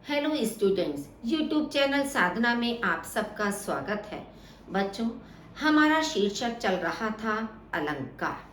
Hello students, YouTube channel साधना में आप सबका स्वागत है। बच्चों, हमारा शीर्षक चल रहा था अलंकार।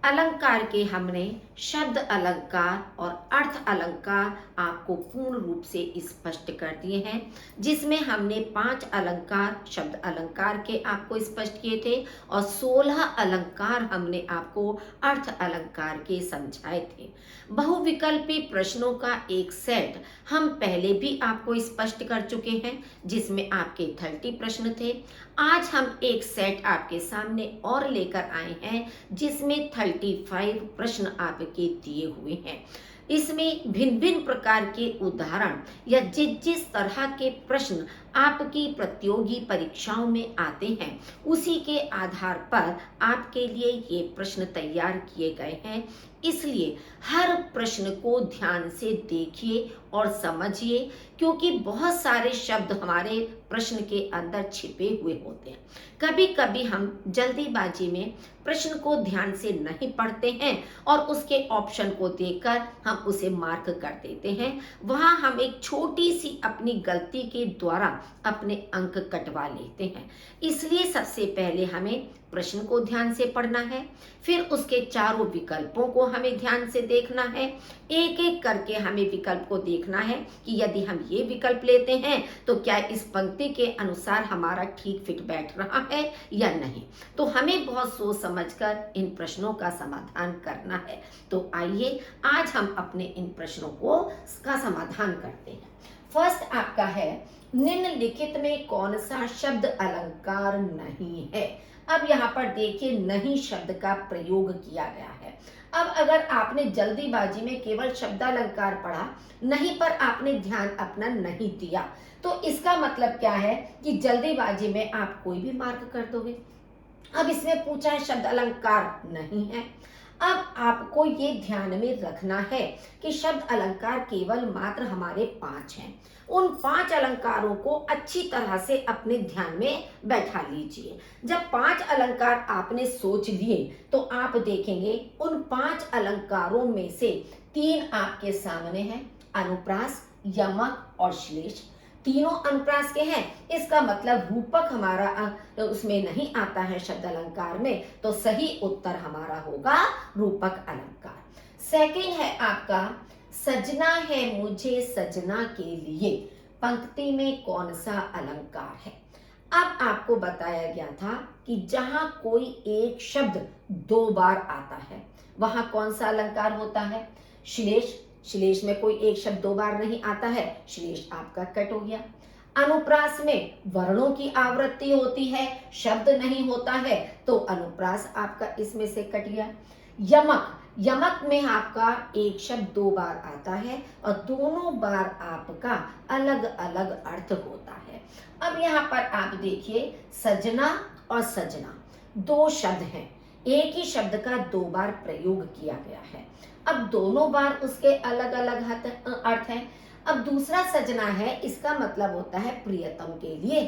अलंकार के हमने शब्द अलंकार और अर्थ अलंकार आपको पूर्ण रूप से स्पष्ट कर दिए हैं, जिसमें हमने 5 अलंकार शब्द अलंकार के आपको स्पष्ट किए थे और 16 अलंकार हमने आपको अर्थ अलंकार के समझाए थे। बहुविकल्पी प्रश्नों का एक सेट हम पहले भी आपको स्पष्ट कर चुके हैं, जिसमें आपके 30 प्रश्न थे। आज हम एक सेट आपके सामने और लेकर आए हैं, जिसमें 35 प्रश्न आपके दिए हुए हैं। इसमें भिन्न भिन्न प्रकार के उदाहरण या जिस जिस तरह के प्रश्न आपकी प्रतियोगी परीक्षाओं में आते हैं, उसी के आधार पर आपके लिए ये प्रश्न तैयार किए गए हैं। इसलिए हर प्रश्न को ध्यान से देखिए और समझिए, क्योंकि बहुत सारे शब्द हमारे प्रश्न के अंदर छिपे हुए होते हैं। कभी कभी हम जल्दीबाजी में प्रश्न को ध्यान से नहीं पढ़ते हैं और उसके ऑप्शन को देखकर हम उसे मार्क कर देते हैं। वहां हम एक छोटी सी अपनी गलती के द्वारा अपने अंक कटवा लेते हैं। इसलिए सबसे पहले हमें प्रश्न को ध्यान से पढ़ना है, फिर उसके चारों विकल्पों को हमें ध्यान से देखना है। एक एक करके हमें विकल्प को देखना है कि यदि हम ये विकल्प लेते हैं तो क्या इस पंक्ति के अनुसार हमारा ठीक फिट बैठ रहा है या नहीं। तो हमें बहुत सोच समझकर इन प्रश्नों का समाधान करना है। तो आइए आज हम अपने इन प्रश्नों का समाधान करते हैं। फर्स्ट आपका है, निम्नलिखित में कौन सा शब्द अलंकार नहीं है। अब यहाँ पर देखिए, नहीं शब्द का प्रयोग किया गया है। अब अगर आपने जल्दीबाजी में केवल शब्दालंकार पढ़ा, नहीं पर आपने ध्यान अपना नहीं दिया, तो इसका मतलब क्या है कि जल्दीबाजी में आप कोई भी मार्क कर दोगे। अब इसमें पूछा है शब्द अलंकार नहीं है। अब आपको ये ध्यान में रखना है कि शब्द अलंकार केवल मात्र हमारे 5 हैं। उन 5 अलंकारों को अच्छी तरह से अपने ध्यान में बैठा लीजिए। जब 5 अलंकार आपने सोच लिए तो आप देखेंगे उन 5 अलंकारों में से 3 आपके सामने हैं, अनुप्रास, यमक और श्लेष। तीनों अनुप्रास के हैं। इसका मतलब रूपक हमारा उसमें नहीं आता है शब्द अलंकार में, तो सही उत्तर हमारा होगा रूपक अलंकार। सेकंड है आपका, सजना है मुझे सजना के लिए, पंक्ति में कौन सा अलंकार है। अब आपको बताया गया था कि जहां कोई एक शब्द 2 बार आता है वहां कौन सा अलंकार होता है, श्लेष। श्लेष में कोई एक शब्द 2 बार नहीं आता है, श्लेष आपका कट हो गया। अनुप्रास में वर्णों की आवृत्ति होती है, शब्द नहीं होता है, तो अनुप्रास आपका इसमें से कट गया। यमक, यमक में आपका एक शब्द 2 बार आता है और दोनों बार आपका अलग अलग अर्थ होता है। अब यहाँ पर आप देखिए, सजना और सजना 2 शब्द हैं, एक ही शब्द का 2 बार प्रयोग किया गया है। अब दोनों बार उसके अलग अलग अर्थ हैं। अब दूसरा सजना है, इसका मतलब होता है प्रियतम के लिए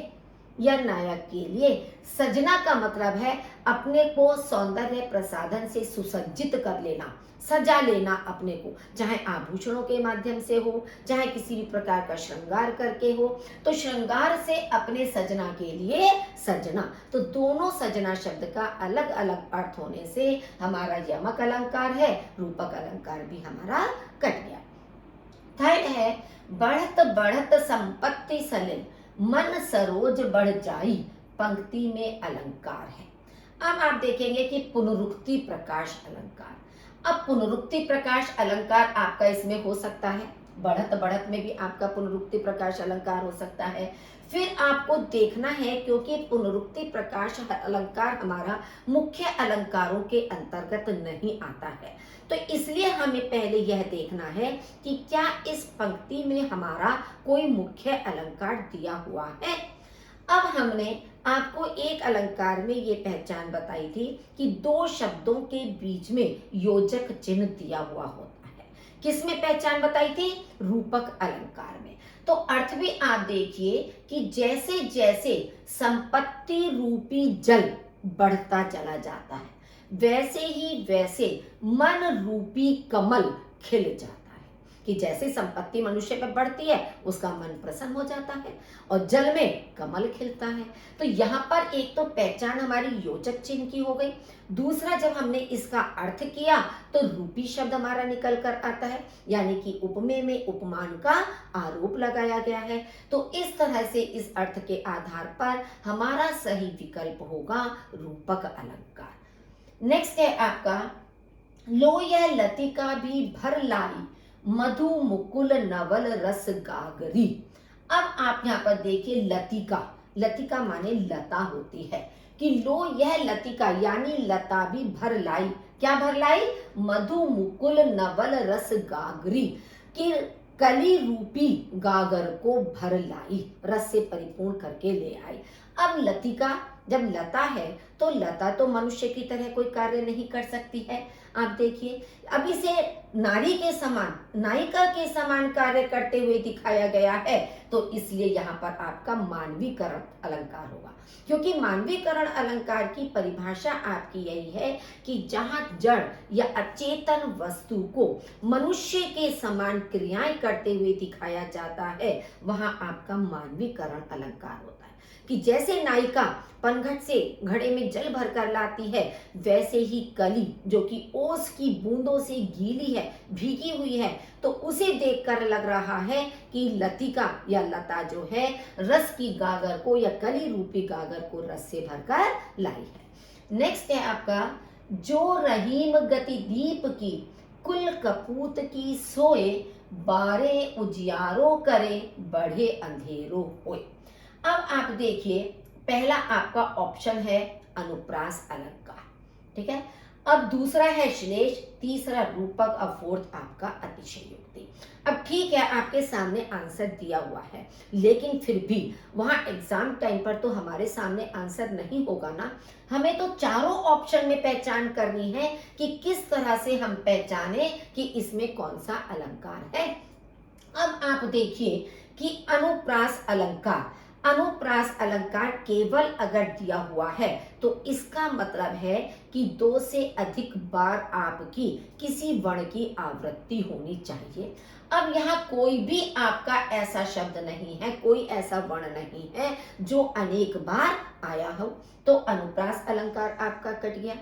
या नायक के लिए। सजना का मतलब है अपने को सौंदर्य प्रसाधन से सुसज्जित कर लेना, सजा लेना अपने को, चाहे आभूषणों के माध्यम से हो, चाहे किसी भी प्रकार का श्रृंगार करके हो। तो श्रृंगार से अपने सजना के लिए सजना। तो दोनों सजना शब्द का अलग अलग अर्थ होने से हमारा यमक अलंकार है, रूपक अलंकार भी हमारा कट गया। थर्ड है, बढ़त बढ़त संपत्ति सलिल, मन सरोज बढ़ जाई, पंक्ति में अलंकार है। अब आप देखेंगे कि पुनरुक्ति प्रकाश अलंकार। अब पुनरुक्ति प्रकाश अलंकार आपका इसमें हो सकता है, बढ़त बढ़त में भी आपका पुनरुक्ति प्रकाश अलंकार हो सकता है। फिर आपको देखना है, क्योंकि पुनरुक्ति प्रकाश अलंकार हमारा मुख्य अलंकारों के अंतर्गत नहीं आता है, तो इसलिए हमें पहले यह देखना है कि क्या इस पंक्ति में हमारा कोई मुख्य अलंकार दिया हुआ है। अब हमने आपको एक अलंकार में ये पहचान बताई थी कि 2 शब्दों के बीच में योजक चिन्ह दिया हुआ होता है। किसमें पहचान बताई थी, रूपक अलंकार में। तो अर्थ भी आप देखिए कि जैसे जैसे संपत्ति रूपी जल बढ़ता चला जाता है, वैसे ही वैसे मन रूपी कमल खिल जाता है। कि जैसे संपत्ति मनुष्य पे बढ़ती है उसका मन प्रसन्न हो जाता है और जल में कमल खिलता है। तो यहाँ पर एक तो पहचान हमारी योजक चिन्ह की हो गई, दूसरा जब हमने इसका अर्थ किया तो रूपी शब्द हमारा निकल कर आता है, यानी कि उपमेय में उपमान का आरोप लगाया गया है। तो इस तरह से इस अर्थ के आधार पर हमारा सही विकल्प होगा रूपक अलंकार। नेक्स्ट है आपका, लो यह लतिका भी भर लाई, मधु मुकुल नवल रस गागरी। अब आप यहाँ पर देखिए लतिका, लतिका माने लता होती है, कि लो यह लतिका यानी लता भी भर लाई, क्या भर लाई, मधु मुकुल नवल रस गागरी, कि कली रूपी गागर को भर लाई, रस से परिपूर्ण करके ले आई। अब लतिका जब लता है तो लता तो मनुष्य की तरह कोई कार्य नहीं कर सकती है। आप देखिए अब इसे नारी के समान, नायिका के समान कार्य करते हुए दिखाया गया है, तो इसलिए यहाँ पर आपका मानवीकरण अलंकार होगा, क्योंकि मानवीकरण अलंकार की परिभाषा आपकी यही है कि जहां जड़ या अचेतन वस्तु को मनुष्य के समान क्रियाएं करते हुए दिखाया जाता है, वहां आपका मानवीकरण अलंकार होता है। कि जैसे नायिका पनघट से घड़े में जल भरकर लाती है, वैसे ही कली जो कि ओस की बूंदों से गीली है, भीगी हुई है, तो उसे देखकर लग रहा है कि लतिका या लता जो है रस की गागर को या कली रूपी गागर को रस से भरकर लाई है। नेक्स्ट है आपका, जो रहीम गति दीप की, कुल कपूत की सोए, बारे उजियारो करे, बढ़े अंधेरो होए। अब आप देखिए पहला आपका ऑप्शन है अनुप्रास अलंकार, ठीक है। अब दूसरा है श्लेष, तीसरा रूपक, अब फोर्थ आपका अतिशयोक्ति। अब ठीक है आपके सामने आंसर दिया हुआ है, लेकिन फिर भी वहां एग्जाम टाइम पर तो हमारे सामने आंसर नहीं होगा ना, हमें तो चारों ऑप्शन में पहचान करनी है कि किस तरह से हम पहचाने कि इसमें कौन सा अलंकार है। अब आप देखिए कि अनुप्रास अलंकार, अनुप्रास अलंकार केवल अगर दिया हुआ है तो इसका मतलब है कि 2 से अधिक बार आपकी किसी वर्ण की आवृत्ति होनी चाहिए। अब यहाँ कोई भी आपका ऐसा शब्द नहीं है, कोई ऐसा वर्ण नहीं है जो अनेक बार आया हो, तो अनुप्रास अलंकार आपका कट गया।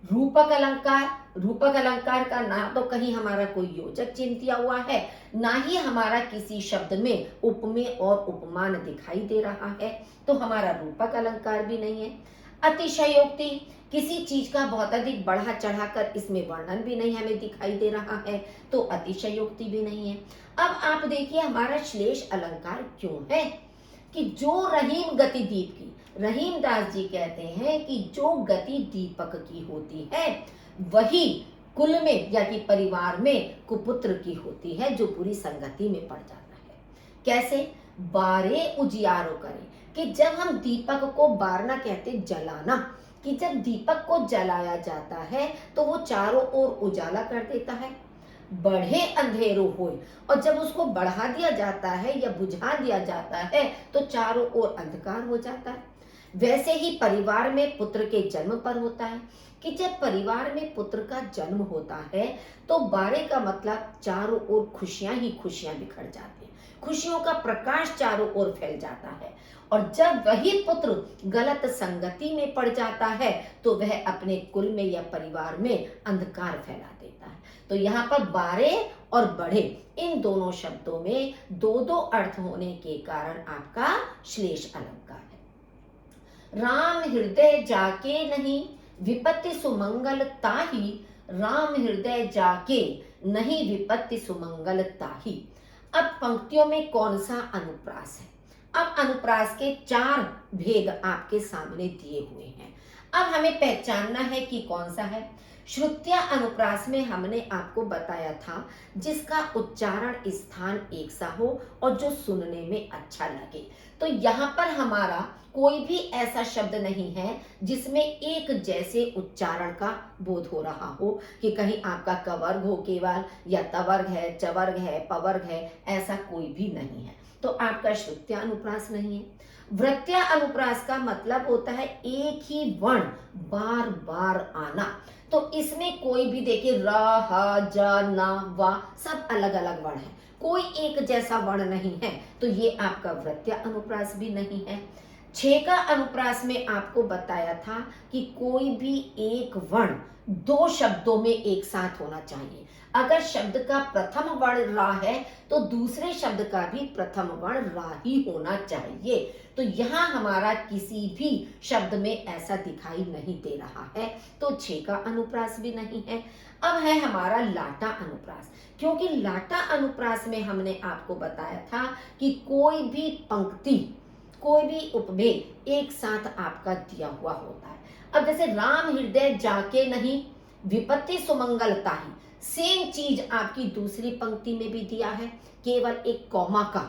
रूपक अलंकार, रूपक अलंकार का ना तो कहीं हमारा कोई योजक चिन्ह दिया हुआ है, ना ही हमारा किसी शब्द में उपमेय और उपमान दिखाई दे रहा है, तो हमारा रूपक अलंकार भी नहीं है। अतिशयोक्ति, किसी चीज का बहुत अधिक बढ़ा चढ़ाकर इसमें वर्णन भी नहीं हमें दिखाई दे रहा है, तो अतिशयोक्ति भी नहीं है। अब आप देखिए हमारा श्लेष अलंकार क्यों है, कि जो रहीम गति दीप की, रहीम दास जी कहते हैं कि जो गति दीपक की होती है वही कुल में या कि परिवार में कुपुत्र की होती है, जो बुरी संगति में पड़ जाता है। कैसे, बारे उजियारो करे, कि जब हम दीपक को बारना कहते जलाना, कि जब दीपक को जलाया जाता है तो वो चारों ओर उजाला कर देता है, बढ़े अंधेरो होए, और जब उसको बढ़ा दिया जाता है या बुझा दिया जाता है तो चारों ओर अंधकार हो जाता है। वैसे ही परिवार में पुत्र के जन्म पर होता है, कि जब परिवार में पुत्र का जन्म होता है तो बारे का मतलब चारों ओर खुशियां ही खुशियां बिखर जाती हैं, खुशियों का प्रकाश चारों ओर फैल जाता है। और जब वही पुत्र गलत संगति में पड़ जाता है तो वह अपने कुल में या परिवार में अंधकार फैला देता है। तो यहाँ पर बारे और बढ़े इन दोनों शब्दों में 2-2 अर्थ होने के कारण आपका श्लेष अलंकार है। राम हृदय जाके नहीं, विपत्ति सुमंगल ताही, राम हृदय जाके नहीं, विपत्ति सुमंगल ताही। अब पंक्तियों में कौन सा अनुप्रास है? अब अनुप्रास के 4 भेद आपके सामने दिए हुए हैं। अब हमें पहचानना है कि कौन सा है। श्रुत्या अनुप्रास में हमने आपको बताया था जिसका उच्चारण स्थान एक सा हो और जो सुनने में अच्छा लगे। तो यहाँ पर हमारा कोई भी ऐसा शब्द नहीं है जिसमें एक जैसे उच्चारण का बोध हो रहा हो, कि कहीं आपका कवर्ग हो केवल, या तवर्ग है, चवर्ग है, पवर्ग है, ऐसा कोई भी नहीं है। तो आपका श्रुत्या अनुप्रास नहीं है। वृत्या अनुप्रास का मतलब होता है एक ही वर्ण बार बार आना। तो इसमें कोई भी देखिए र, ह, ज, न, व सब अलग अलग वर्ण है, कोई एक जैसा वर्ण नहीं है। तो ये आपका वृत्तीय अनुप्रास भी नहीं है। 6 का अनुप्रास में आपको बताया था कि कोई भी एक वर्ण 2 शब्दों में एक साथ होना चाहिए। अगर शब्द का प्रथम वर्ण रा है तो दूसरे शब्द का भी प्रथम वर्ण रा ही होना चाहिए। तो यहाँ हमारा किसी भी शब्द में ऐसा दिखाई नहीं दे रहा है, तो 6 का अनुप्रास भी नहीं है। अब है हमारा लाटा अनुप्रास, क्योंकि लाटा अनुप्रास में हमने आपको बताया था कि कोई भी पंक्ति, कोई भी उपभेद एक साथ आपका दिया हुआ होता है। अब जैसे राम हृदय जाके नहीं, विपत्ति सुमंगलता ही, सेम चीज आपकी दूसरी पंक्ति में भी दिया है, केवल एक कॉमा का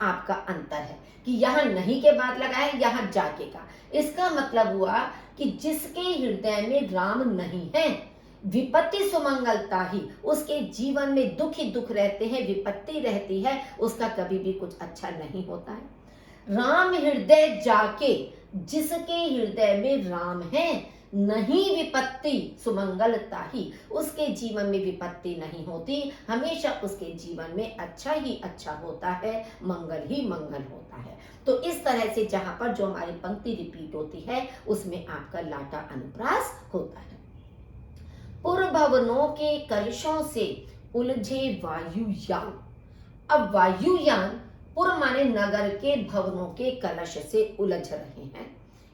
आपका अंतर है कि यहाँ नहीं के बाद लगा है, यहाँ जाके का। इसका मतलब हुआ कि जिसके हृदय में राम नहीं है, विपत्ति सुमंगलता ही, उसके जीवन में दुख ही दुख रहते हैं, विपत्ति रहती है, उसका कभी भी कुछ अच्छा नहीं होता है। राम हृदय जाके, जिसके हृदय में राम है, नहीं विपत्ति सुमंगलता ही, उसके जीवन में विपत्ति नहीं होती, हमेशा उसके जीवन में अच्छा ही अच्छा होता है, मंगल ही मंगल होता है। तो इस तरह से जहां पर जो हमारी पंक्ति रिपीट होती है उसमें आपका लाटा अनुप्रास होता है। पुरभवनों के कलशों से उलझे वायुयान। अब वायुयान, पुर माने नगर के, भवनों के कलश से उलझ रहे हैं,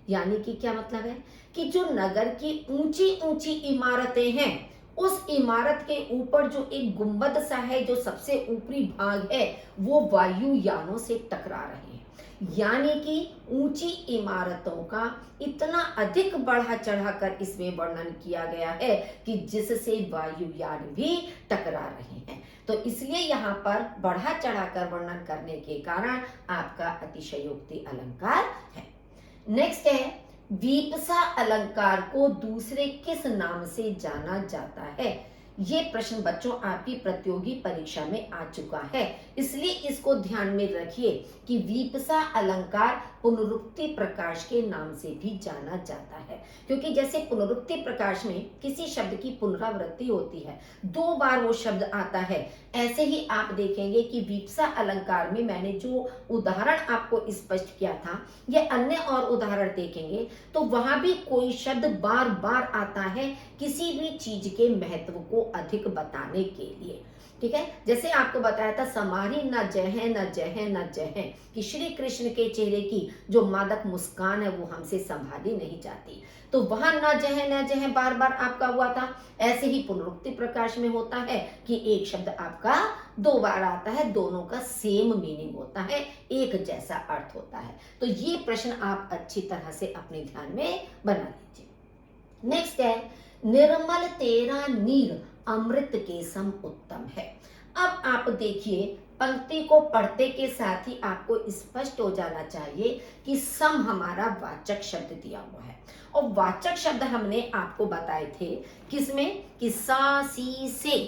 यानी कि क्या मतलब है कि जो नगर की ऊंची ऊंची इमारतें हैं, उस इमारत के ऊपर जो एक गुंबद सा है, जो सबसे ऊपरी भाग है, वो वायुयानों से टकरा रहे हैं। यानी कि ऊंची इमारतों का इतना अधिक बढ़ा चढ़ाकर इसमें वर्णन किया गया है कि जिससे वायुयान भी टकरा रहे हैं। तो इसलिए यहाँ पर बढ़ा चढ़ाकर वर्णन करने के कारण आपका अतिशयोक्ति अलंकार है। नेक्स्ट है, वीपसा अलंकार को दूसरे किस नाम से जाना जाता है? ये प्रश्न बच्चों आपकी प्रतियोगी परीक्षा में आ चुका है, इसलिए इसको ध्यान में रखिए कि वीपसा अलंकार पुनरुक्ति प्रकाश के नाम से भी जाना जाता है। क्योंकि जैसे पुनरुक्ति प्रकाश में किसी शब्द की पुनरावृत्ति होती है, 2 बार वो शब्द आता है, ऐसे ही आप देखेंगे कि वीपसा अलंकार में मैंने जो उदाहरण आपको स्पष्ट किया था, ये अन्य और उदाहरण देखेंगे तो वहां भी कोई शब्द बार बार आता है किसी भी चीज के महत्व को अधिक बताने के लिए। ठीक है, जैसे आपको बताया था समारी न जय न जय न जय, कि श्री कृष्ण के चेहरे की जो मादक मुस्कान है वो हमसे संभाली नहीं जाती, तो वहां न जय बार बार आपका हुआ था। ऐसे ही पुनरुक्ति प्रकाश में होता है कि एक शब्द आपका 2 बार आता है, दोनों का सेम मीनिंग होता है, एक जैसा अर्थ होता है। तो ये प्रश्न आप अच्छी तरह से अपने ध्यान में बना लीजिए। नेक्स्ट है, निर्मल तेरा नीर अमृत के सम उत्तम है। अब आप देखिए, पंक्ति को पढ़ते के साथ ही आपको स्पष्ट हो जाना चाहिए कि सम हमारा वाचक शब्द दिया हुआ है, और वाचक शब्द हमने आपको बताए थे किसमें, कि सा, सी, से,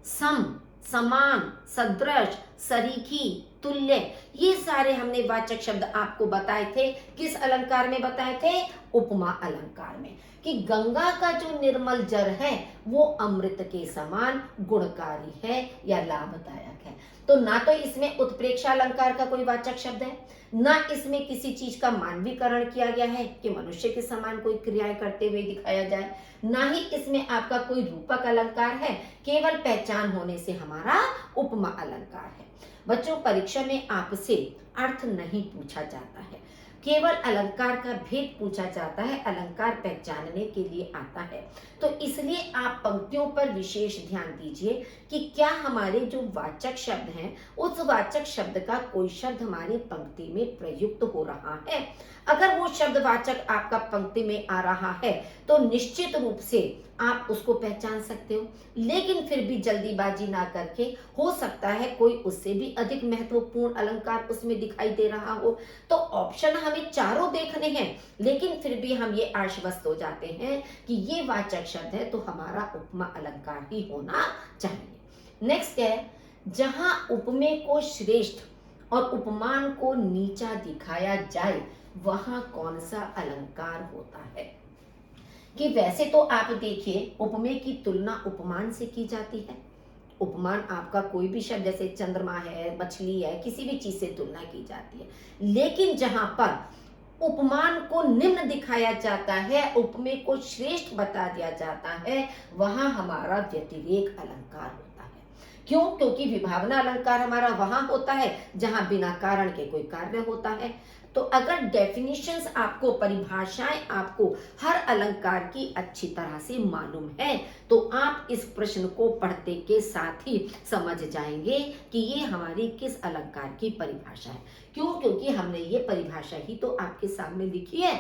सम, समान, सदृश, सरीखी, तुल्य, ये सारे हमने वाचक शब्द आपको बताए थे। किस अलंकार में बताए थे? उपमा अलंकार में, कि गंगा का जो निर्मल जल है वो अमृत के समान गुणकारी है या लाभदायक है। तो ना तो इसमें उत्प्रेक्षा अलंकार का कोई वाचक शब्द है, ना इसमें किसी चीज का मानवीकरण किया गया है कि मनुष्य के समान कोई क्रियाएं करते हुए दिखाया जाए, ना ही इसमें आपका कोई रूपक अलंकार है, केवल पहचान होने से हमारा उपमा अलंकार है। बच्चों, परीक्षा में आपसे अर्थ नहीं पूछा जाता है, केवल अलंकार का भेद पूछा जाता है, अलंकार पहचानने के लिए आता है। तो इसलिए आप पंक्तियों पर विशेष ध्यान दीजिए कि क्या हमारे जो वाचक शब्द हैं, उस वाचक शब्द का कोई शब्द हमारी पंक्ति में प्रयुक्त हो रहा है। अगर वो शब्द वाचक आपका पंक्ति में आ रहा है तो निश्चित रूप से आप उसको पहचान सकते हो, लेकिन फिर भी जल्दीबाजी ना करके, हो सकता है कोई उससे भी अधिक महत्वपूर्ण अलंकार उसमें दिखाई दे रहा हो, तो ऑप्शन हमें चारों देखने हैं, लेकिन फिर भी हम ये आश्वस्त हो जाते हैं कि ये वाचक शब्द है तो हमारा उपमा अलंकार ही होना चाहिए। नेक्स्ट है, जहां उपमेय को श्रेष्ठ और उपमान को नीचा दिखाया जाए वहां कौन सा अलंकार होता है? कि वैसे तो आप देखिए उपमेय की तुलना उपमान से की जाती है। उपमान आपका कोई भी शब्द जैसे चंद्रमा है, मछली है, किसी भी चीज से तुलना की जाती है। लेकिन जहां पर उपमान को निम्न दिखाया जाता है, उपमेय को श्रेष्ठ बता दिया जाता है, वहां हमारा व्यतिरेक अलंकार होता है। क्यों? क्योंकि विभावना अलंकार हमारा वहां होता है जहां बिना कारण के कोई कार्य होता है। तो अगर डेफिनेशंस आपको, परिभाषाएं आपको हर अलंकार की अच्छी तरह से मालूम है, तो आप इस प्रश्न को पढ़ते के साथ ही समझ जाएंगे कि ये हमारी किस अलंकार की परिभाषा है। क्यों? क्योंकि हमने ये परिभाषा ही तो आपके सामने लिखी है।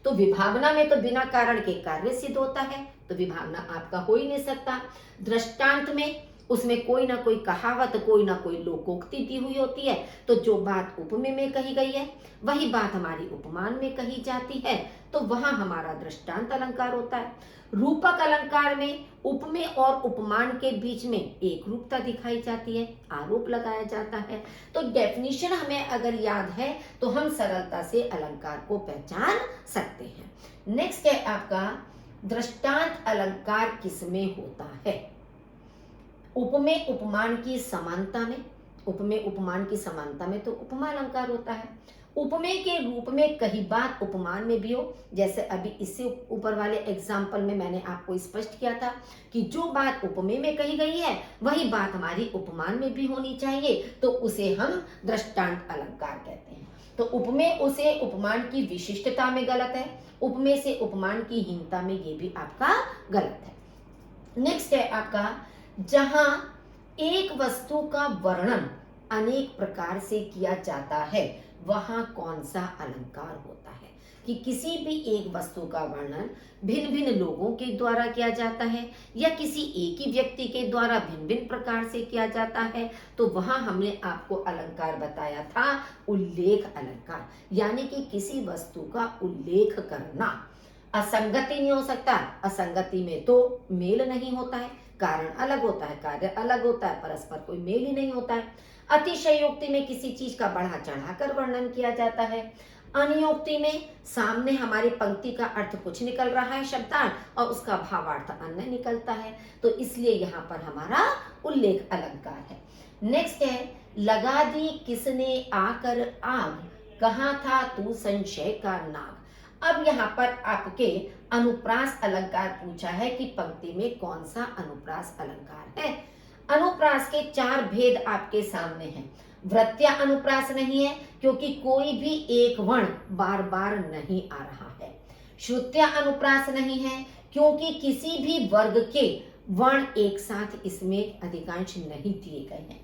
तो विभावना में तो बिना कारण के कार्य सिद्ध होता है, तो विभावना आपका हो ही नहीं सकता। दृष्टांत में उसमें कोई ना कोई कहावत, कोई ना कोई लोकोक्ति दी हुई होती है, तो जो बात उपमेय में कही गई है वही बात हमारी उपमान में कही जाती है, तो वहां हमारा दृष्टांत अलंकार होता है। रूपक अलंकार में उपमेय और उपमान के बीच में एक रूपता दिखाई जाती है, आरोप लगाया जाता है। तो डेफिनेशन हमें अगर याद है तो हम सरलता से अलंकार को पहचान सकते हैं। नेक्स्ट है आपका दृष्टांत अलंकार किसमें होता है? उपमेय उपमान की समानता में, उपमेय उपमान की समानता में तो उपमा अलंकार होता है। उपमेय के रूप में कही बात उपमान में भी हो, जैसे अभी इससे ऊपर वाले एग्जाम्पल में मैंने आपको स्पष्ट किया था कि जो बात उपमेय में कही गई है वही बात हमारी उपमान में भी होनी चाहिए, तो उसे हम दृष्टांत अलंकार कहते हैं। तो उपमेय उसे उपमान की विशिष्टता में गलत है, उपमेय से उपमान की हीनता में ये भी आपका गलत है। नेक्स्ट है आपका जहां एक वस्तु का वर्णन अनेक प्रकार से किया जाता है, वहां कौन सा अलंकार होता है? कि किसी भी एक वस्तु का वर्णन भिन्न भिन्न लोगों के द्वारा किया जाता है या किसी एक ही व्यक्ति के द्वारा भिन्न भिन्न प्रकार से किया जाता है, तो वहां हमने आपको अलंकार बताया था उल्लेख अलंकार, यानी कि किसी वस्तु का उल्लेख करना। असंगति नहीं हो सकता, असंगति में तो मेल नहीं होता है, कारण अलग होता है, कार्य अलग होता है, परस्पर कोई मेल ही नहीं होता है। अतिशयोक्ति में किसी चीज का बढ़ा चढ़ाकर वर्णन किया जाता है। अनियोक्ति में सामने हमारी पंक्ति का अर्थ कुछ निकल रहा है शब्दार्थ और उसका भावार्थ अन्य निकलता है, तो इसलिए यहाँ पर हमारा उल्लेख अलंकार है। नेक्स्ट है लगा दी किसने आकर आग, कहाँ था तू संशय का नाग। अब यहाँ पर आपके अनुप्रास अलंकार पूछा है कि पंक्ति में कौन सा अनुप्रास अलंकार है। अनुप्रास के चार भेद आपके सामने हैं। वृत्तीय अनुप्रास नहीं है क्योंकि कोई भी एक वर्ण बार बार नहीं आ रहा है। श्रुत्य अनुप्रास नहीं है क्योंकि किसी भी वर्ग के वर्ण एक साथ इसमें अधिकांश नहीं दिए गए हैं।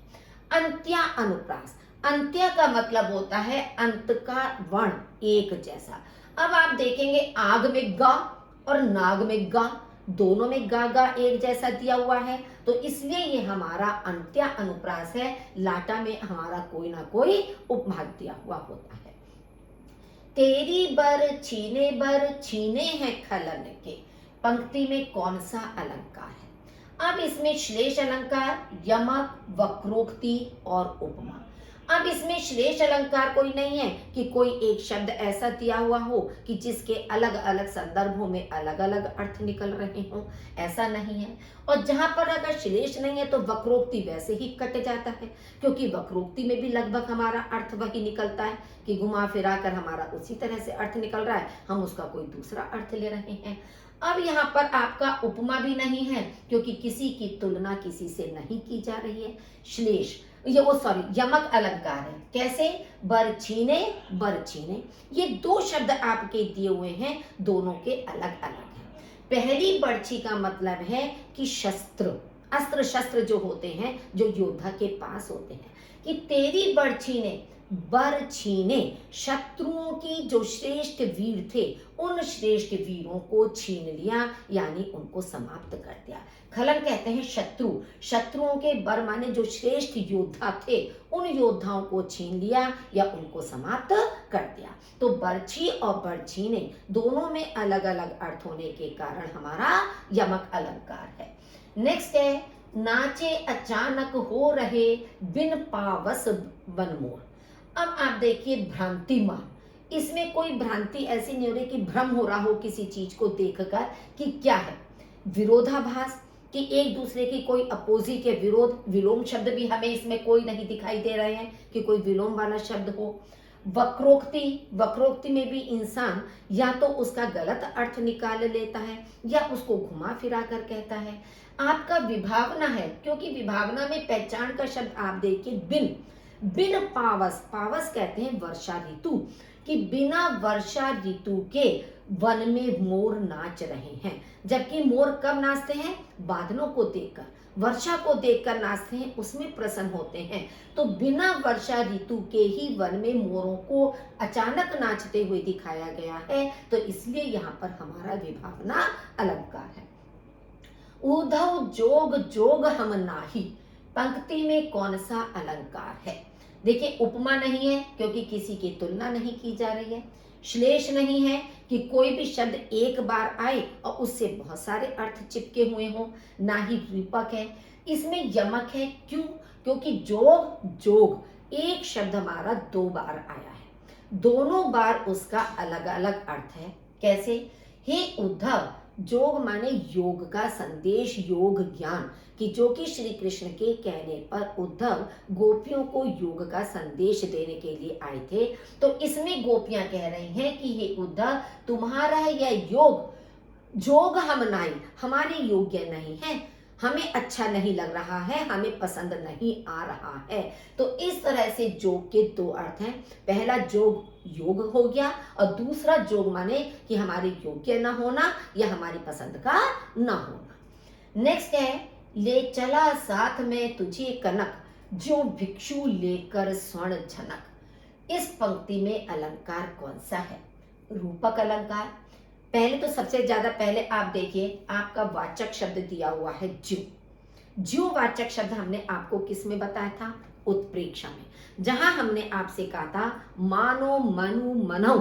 अंत्य अनुप्रास, अंत्य का मतलब होता है अंत का वर्ण एक जैसा। अब आप देखेंगे आग में गा और नाग में गा, दोनों में गा गा एक जैसा दिया हुआ है, तो इसलिए ये हमारा अंत्य अनुप्रास है। लाटा में हमारा कोई ना कोई उपभाग दिया हुआ होता है। तेरी बर छीने हैं खलन के, पंक्ति में कौन सा अलंकार है? अब इसमें श्लेष अलंकार, यमक, वक्रोक्ति और उपमा। अब इसमें श्लेष अलंकार कोई नहीं है कि कोई एक शब्द ऐसा दिया हुआ हो कि जिसके अलग अलग संदर्भों में अलग अलग अर्थ निकल रहे हों, ऐसा नहीं है। और जहां पर अगर श्लेष नहीं है तो वक्रोक्ति वैसे ही कट जाता है, क्योंकि वक्रोक्ति में भी लगभग हमारा अर्थ वही निकलता है कि घुमा फिरा कर हमारा उसी तरह से अर्थ निकल रहा है, हम उसका कोई दूसरा अर्थ ले रहे हैं। अब यहाँ पर आपका उपमा भी नहीं है क्योंकि किसी की तुलना किसी से नहीं की जा रही है। श्लेष यमक अलंकार है। कैसे? बर छीने, ये दो शब्द आपके दिए हुए हैं, दोनों के अलग अलग हैं। पहली बर्छी का मतलब है कि शस्त्र, अस्त्र शस्त्र जो होते हैं, जो योद्धा के पास होते हैं, कि तेरी बर्छी ने, बर छीने, शत्रुओं की जो श्रेष्ठ वीर थे उन श्रेष्ठ वीरों को छीन लिया, यानी उनको समाप्त कर दिया। खलन कहते हैं शत्रु, शत्रुओं के बर माने जो श्रेष्ठ योद्धा थे उन योद्धाओं को छीन लिया या उनको समाप्त कर दिया। तो बर्छी और बरछीने दोनों में अलग अलग अर्थ होने के कारण हमारा यमक अलंकार है। नेक्स्ट है नाचे अचानक हो रहे बिन पावस बनमोर। अब आप देखिए भ्रांति मां, इसमें कोई भ्रांति ऐसी नहीं हो रही कि भ्रम हो रहा हो किसी चीज को देखकर कि क्या है। विरोधाभास कि एक दूसरे की कोई अपोजिट या विरोध, विलोम शब्द भी हमें इसमें कोई नहीं दिखाई दे रहे हैं कि कोई विलोम वाला शब्द हो। वक्रोक्ति, वक्रोक्ति में भी इंसान या तो उसका गलत अर्थ निकाल लेता है या उसको घुमा फिरा कर कहता है। आपका विभावना है, क्योंकि विभावना में पहचान का शब्द आप देखिए बिन, बिन पावस, पावस कहते हैं वर्षा ऋतु, कि बिना वर्षा ऋतु के वन में मोर नाच रहे हैं। जबकि मोर कब नाचते हैं? बादलों को देखकर, वर्षा को देखकर नाचते हैं, उसमें प्रसन्न होते हैं। तो बिना वर्षा ऋतु के ही वन में मोरों को अचानक नाचते हुए दिखाया गया है, तो इसलिए यहाँ पर हमारा विभावना अलंकार है। उद्धव जोग जोग हम नाही, पंक्ति में कौन सा अलंकार है? देखिए, उपमा नहीं है क्योंकि किसी की तुलना नहीं की जा रही है। श्लेष नहीं है कि कोई भी शब्द एक बार आए और उससे बहुत सारे अर्थ चिपके हुए हों। ना ही रूपक है। इसमें यमक है, क्यों? क्योंकि जोग जोग एक शब्द हमारा 2 बार आया है, दोनों बार उसका अलग अलग अर्थ है। कैसे? हे उद्धव, जोग माने योग का संदेश, योग ज्ञान, कि जो कि श्री कृष्ण के कहने पर उद्धव गोपियों को योग का संदेश देने के लिए आए थे। तो इसमें गोपियां कह रही हैं कि हे उद्धव, तुम्हारा यह योग जोग हम नाई, हमारे योग्य नहीं है, हमें अच्छा नहीं लग रहा है, हमें पसंद नहीं आ रहा है। तो इस तरह से जोग के 2 अर्थ हैं। पहला जोग योग हो गया और दूसरा जोग माने कि हमारे योग्य ना होना या हमारी पसंद का ना होना। नेक्स्ट है, ले चला साथ में तुझे कनक, जो भिक्षु लेकर स्वर्ण झनक। इस पंक्ति में अलंकार कौन सा है? रूपक अलंकार। पहले तो सबसे ज्यादा पहले आप देखिए, आपका वाचक शब्द दिया हुआ है ज्यों। ज्यों वाचक शब्द हमने आपको किस में बताया था? उत्प्रेक्षा में, जहां हमने आपसे कहा था मानो मनु मनौ,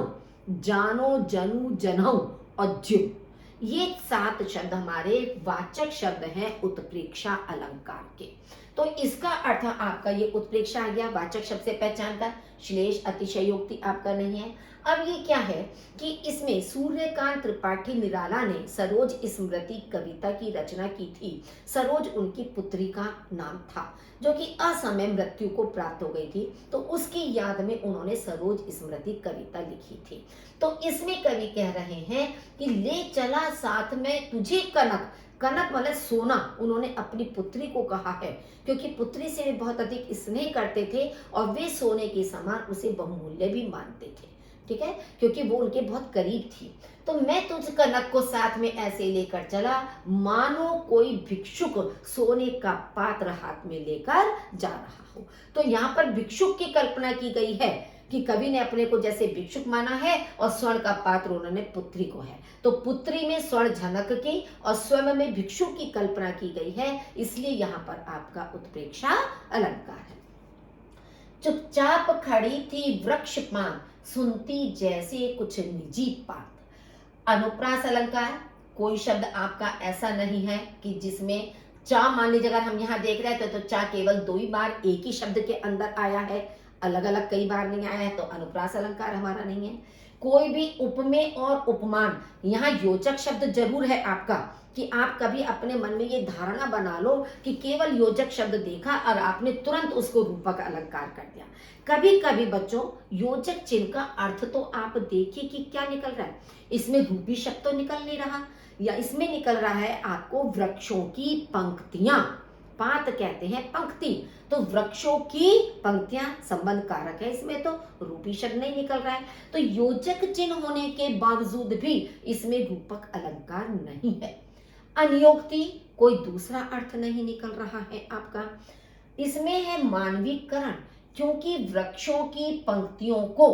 जानो जनु जनौ और ज्यों। ये 7 शब्द हमारे वाचक शब्द हैं उत्प्रेक्षा अलंकार के। तो इसका अर्थ आपका ये उत्प्रेक्षा आ गया वाचक शब्द से पहचान का। श्लेष अतिशयोक्ति आपका नहीं है। अब ये क्या है कि इसमें सूर्यकांत त्रिपाठी निराला ने सरोज स्मृति कविता की रचना की थी। सरोज उनकी पुत्री का नाम था, जो कि असमय मृत्यु को प्राप्त हो गई थी। तो उसकी याद में उन्होंने सरोज स्मृति कविता लिखी थी। तो इसमें कवि कह रहे हैं कि ले चला साथ में तुझे कनक, कनक मतलब सोना, उन्होंने अपनी पुत्री को कहा है, क्योंकि पुत्री से वे बहुत अधिक स्नेह करते थे और वे सोने के समान उसे बहुमूल्य भी मानते थे। ठीक है, क्योंकि वो उनके बहुत करीब थी। तो मैं तुझ कनक को साथ में ऐसे लेकर चला मानो कोई भिक्षुक सोने का पात्र हाथ में लेकर जा रहा हो। तो यहाँ पर भिक्षुक की कल्पना की गई है कि कवि ने अपने को जैसे भिक्षुक माना है और स्वर्ण का पात्र उन्होंने पुत्री को है। तो पुत्री में स्वर्ण झनक की और स्वयं में भिक्षुक की कल्पना की गई है, इसलिए यहाँ पर आपका उत्प्रेक्षा अलंकार है। चुपचाप खड़ी थी वृक्ष पान, सुनती जैसे कुछ निजी बात। अनुप्रास अलंकार। कोई शब्द आपका ऐसा नहीं है कि जिसमें चा, मान लीजिए अगर हम यहाँ देख रहे हैं तो चा केवल 2 ही बार एक ही शब्द के अंदर आया है, अलग अलग कई बार नहीं आया है, तो अनुप्रास अलंकार हमारा नहीं है। कोई भी उपमेय और उपमान, यहाँ योजक शब्द जरूर है आपका, कि आप कभी अपने मन में ये धारणा बना लो कि केवल योजक शब्द देखा और आपने तुरंत उसको रूपक अलंकार कर दिया। कभी कभी बच्चों योजक चिन्ह का अर्थ तो आप देखिए कि क्या निकल रहा है। इसमें रूपी शब्द तो निकल नहीं रहा, या इसमें निकल रहा है आपको वृक्षों की पंक्तियां, पात कहते हैं पंक्ति, तो वृक्षों की पंक्तियां संबंध कारक है, इसमें तो रूपी शब्द नहीं निकल रहा है। तो योजक चिन्ह होने के बावजूद भी इसमें रूपक अलंकार नहीं है। अनियोक्ति, कोई दूसरा अर्थ नहीं निकल रहा है आपका। इसमें है मानवीकरण, क्योंकि वृक्षों की पंक्तियों को,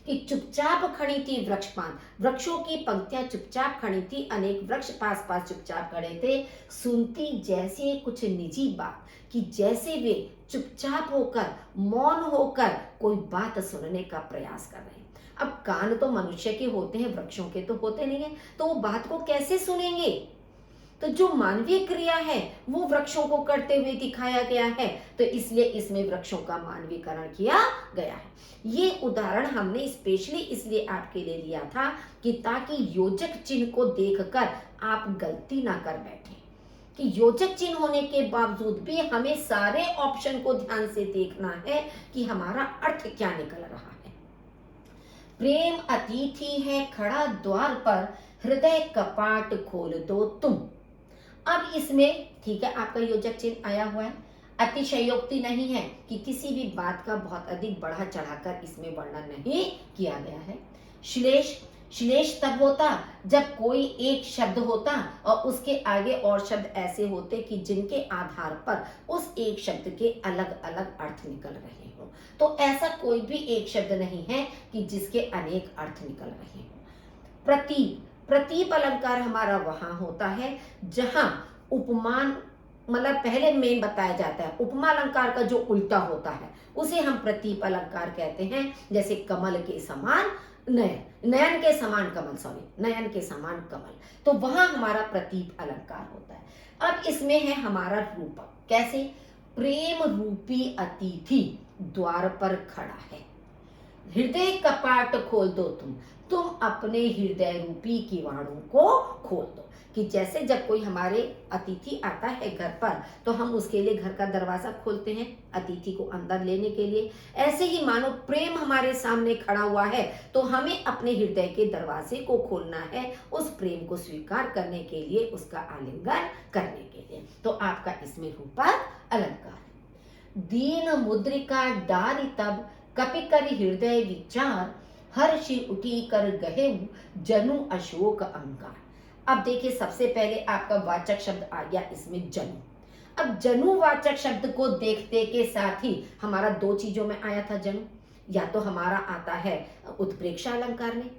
कि चुपचाप खड़ी थी वृक्षपान, वृक्षों की पंक्तियां चुपचाप खड़ी थी, अनेक वृक्ष पास पास चुपचाप खड़े थे, सुनती जैसे कुछ निजी बात, कि जैसे वे चुपचाप होकर मौन होकर कोई बात सुनने का प्रयास कर रहे हैं। अब कान तो मनुष्य के होते हैं, वृक्षों के तो होते नहीं है, तो वो बात को कैसे सुनेंगे? तो जो मानवीय क्रिया है वो वृक्षों को करते हुए दिखाया गया है, तो इसलिए इसमें वृक्षों का मानवीकरण किया गया है। ये उदाहरण हमने स्पेशली इसलिए आपके लिए लिया था कि ताकि योजक चिन्ह को देखकर आप गलती ना कर बैठे, कि योजक चिन्ह होने के बावजूद भी हमें सारे ऑप्शन को ध्यान से देखना है कि हमारा अर्थ क्या निकल रहा है। प्रेम अतिथि है खड़ा द्वार पर, हृदय कपाट खोल दो तुम। अब इसमें ठीक है, आपका योजक चिन्ह आया हुआ है। अतिशयोक्ति नहीं है कि किसी भी बात का बहुत अधिक बढ़ा चढ़ाकर इसमें वर्णन नहीं किया गया है। श्लेष, श्लेष तब होता जब कोई एक शब्द होता और उसके आगे और शब्द ऐसे होते कि जिनके आधार पर उस एक शब्द के अलग अलग अर्थ निकल रहे हो। तो ऐसा कोई भी एक शब्द नहीं है कि जिसके अनेक अर्थ निकल रहे हो। प्रतीप, प्रतीप अलंकार हमारा वहां होता है जहां उपमान मतलब पहले में बताया जाता है। उपमा अलंकार का जो उल्टा होता है उसे हम प्रतीप अलंकार कहते हैं। जैसे कमल के समान नयन, नयन के समान कमल, सॉरी नयन के समान कमल, तो वहां हमारा प्रतीप अलंकार होता है। अब इसमें है हमारा रूपक। कैसे? प्रेम रूपी अतिथि द्वार पर खड़ा है, हृदय कपाट खोल दो तुम अपने हृदय रूपी किवाड़ों को खोल दो। कि जैसे जब कोई हमारे अतिथि आता है घर पर तो हम उसके लिए घर का दरवाजा खोलते हैं अतिथि को अंदर लेने के लिए, ऐसे ही मानो प्रेम हमारे सामने खड़ा हुआ है तो हमें अपने हृदय के दरवाजे को खोलना है उस प्रेम को स्वीकार करने के लिए, उसका आलिंगन करने के लिए। तो आपका इसमें रूपक अलंकार है। दीन मुद्रिका डारी तब, कपि कर हृदय विचार, हर्षि उठी कर गहे जनु अशोक अंगार। अब देखिए सबसे पहले आपका वाचक शब्द आ गया इसमें जनु। अब जनु वाचक शब्द को देखते के साथ ही हमारा दो चीजों में आया था जनु, या तो हमारा आता है उत्प्रेक्षा अलंकार में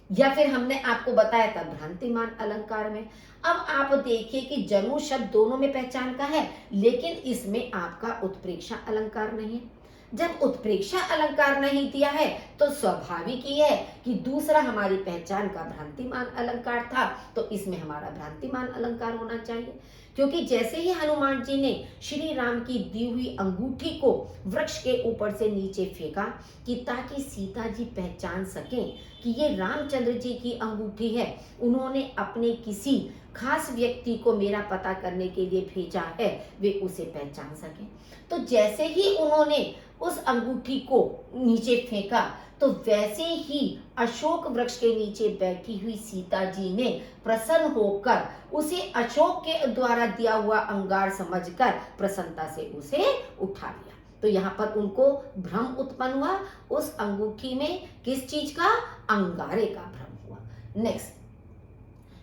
या फिर हमने आपको बताया था भ्रांतिमान अलंकार में। अब आप देखिए कि जनु शब्द दोनों में पहचान का है लेकिन इसमें आपका उत्प्रेक्षा अलंकार नहीं है। जब उत्प्रेक्षा अलंकार नहीं दिया है तो स्वाभाविक ही है कि दूसरा हमारी पहचान का भ्रांतिमान अलंकार था, तो इसमें हमारा भ्रांतिमान अलंकार होना चाहिए। क्योंकि जैसे ही हनुमान जी ने श्री राम की दी हुई अंगूठी को वृक्ष के ऊपर से नीचे फेंका कि ताकि सीता जी पहचान सकें कि ये रामचंद्र जी की अंगूठी है, उन्होंने अपने किसी खास व्यक्ति को मेरा पता करने के लिए भेजा है, वे उसे पहचान सकें। तो जैसे ही उन्होंने उस अंगूठी को नीचे फेंका तो वैसे ही अशोक वृक्ष के नीचे बैठी हुई सीता जी ने प्रसन्न होकर उसे अशोक के द्वारा दिया हुआ अंगार समझकर प्रसन्नता से उसे उठा लिया। तो यहाँ पर उनको भ्रम उत्पन्न हुआ, उस अंगूठी में किस चीज का? अंगारे का भ्रम हुआ। नेक्स्ट,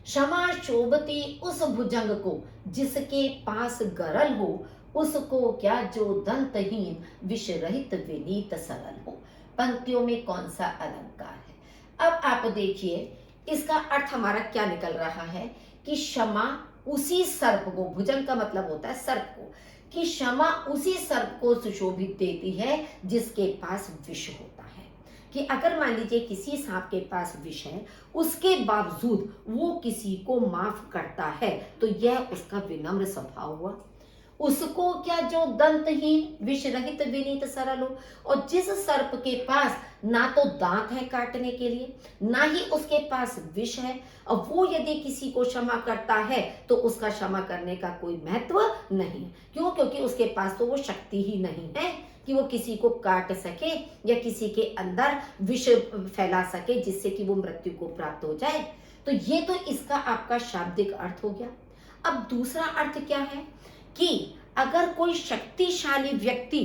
क्षमा शोभती उस भुजंग को जिसके पास गरल हो, उसको क्या जो दंतहीन विष रहित विनीत सरल हो। पंक्तियों में कौन सा अलंकार है? अब आप देखिए इसका अर्थ हमारा क्या निकल रहा है कि क्षमा उसी सर्प को, भुजंग का मतलब होता है सर्प को, कि क्षमा उसी सर्प को सुशोभित देती है जिसके पास विष होता है। कि अगर मान लीजिए किसी सांप के पास विष है उसके बावजूद वो किसी को माफ करता है तो यह उसका विनम्र स्वभाव हुआ। उसको क्या जो दंतहीन विष रहित विनीत सरल हो। और जिस सर्प के पास ना तो दांत है काटने के लिए ना ही उसके पास विष है, और वो यदि किसी को क्षमा करता है तो उसका क्षमा करने का कोई महत्व नहीं। क्यों? क्योंकि उसके पास तो वो शक्ति ही नहीं है कि वो किसी को काट सके या किसी के अंदर विष फैला सके जिससे कि वो मृत्यु को प्राप्त हो जाए। तो ये तो इसका आपका शाब्दिक अर्थ हो गया। अब दूसरा अर्थ क्या है कि अगर कोई शक्तिशाली व्यक्ति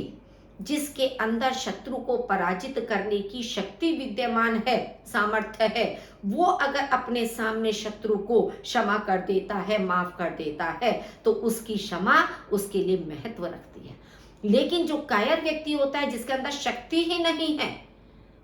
जिसके अंदर शत्रु को पराजित करने की शक्ति विद्यमान है, सामर्थ्य है, वो अगर अपने सामने शत्रु को क्षमा कर देता है, माफ कर देता है, तो उसकी क्षमा उसके लिए महत्व रखती है। लेकिन जो कायर व्यक्ति होता है जिसके अंदर शक्ति ही नहीं है,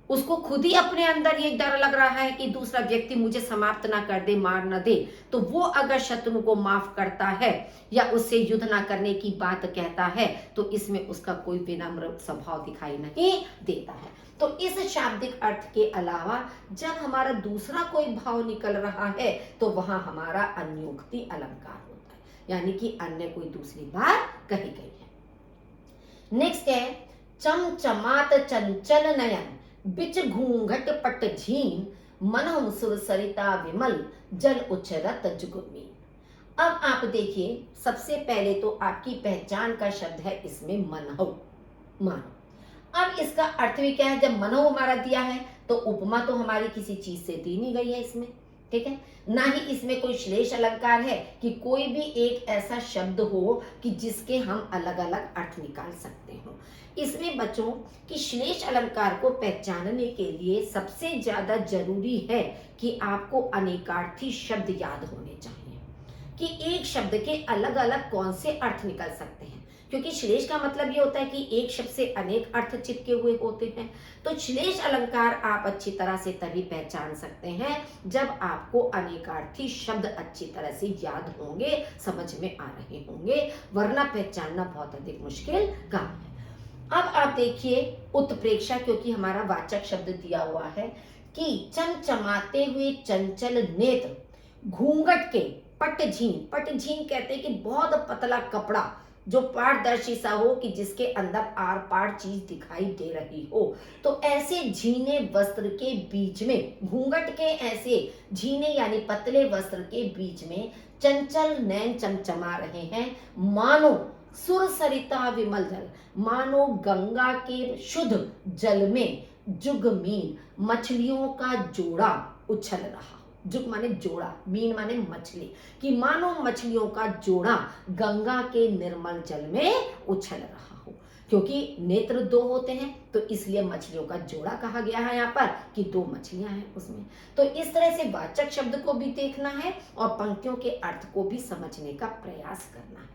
उसको खुद ही अपने अंदर ये डर लग रहा है कि दूसरा व्यक्ति मुझे समाप्त ना कर दे, मार ना दे, तो वो अगर शत्रु को माफ करता है या उससे युद्ध ना करने की बात कहता है तो इसमें उसका कोई विनम्र स्वभाव दिखाई नहीं देता है। तो इस शाब्दिक अर्थ के अलावा जब हमारा दूसरा कोई भाव निकल रहा है तो वहां हमारा अन्योक्ति अलंकार होता है। यानी कि अन्य कोई दूसरी बात कही गई है। नेक्स्ट है चमचमात चंचल नयन बिच घूंघट पट झीन मनहु सुर सरिता विमल जल उछरत जुगमीन। अब आप देखिए, सबसे पहले तो आपकी पहचान का शब्द है इसमें मनहु, मानो। अब इसका अर्थ भी क्या है, जब मनहु हमारा दिया है तो उपमा तो हमारी किसी चीज से दी नहीं गई है इसमें, ठीक है। ना ही इसमें कोई श्लेष अलंकार है कि कोई भी एक ऐसा शब्द हो कि जिसके हम अलग अलग अर्थ निकाल सकते हो। इसमें बच्चों कि श्लेष अलंकार को पहचानने के लिए सबसे ज्यादा जरूरी है कि आपको अनेकार्थी शब्द याद होने चाहिए कि एक शब्द के अलग अलग कौन से अर्थ निकल सकते हैं, क्योंकि श्लेष का मतलब ये होता है कि एक शब्द से अनेक अर्थ चिपके हुए होते हैं। तो श्लेष अलंकार आप अच्छी तरह से तभी पहचान सकते हैं जब आपको अनेकार्थी शब्द अच्छी तरह से याद होंगे, समझ में आ रहे होंगे, वरना पहचानना बहुत अधिक मुश्किल काम है। अब आप देखिए उत्प्रेक्षा, क्योंकि हमारा वाचक शब्द दिया हुआ है कि चमचमाते हुए चंचल नेत्र घूंघट के पट झीन कहते हैं कि बहुत पतला कपड़ा जो पारदर्शी सा हो कि जिसके अंदर आर पार चीज दिखाई दे रही हो। तो ऐसे झीने वस्त्र के बीच में, घूंघट के ऐसे झीने यानी पतले वस्त्र के बीच में चंचल नैन चमचमा रहे हैं, मानो सुर सरिता विमल जल, मानो गंगा के शुद्ध जल में जुगमीन मछलियों का जोड़ा उछल रहा। जुग माने जोड़ा, मीन माने मछली, कि मानो मछलियों का जोड़ा गंगा के निर्मल जल में उछल रहा हो। क्योंकि नेत्र दो होते हैं तो इसलिए मछलियों का जोड़ा कहा गया है यहाँ पर कि दो मछलियां हैं उसमें। तो इस तरह से वाचक शब्द को भी देखना है और पंक्तियों के अर्थ को भी समझने का प्रयास करना है।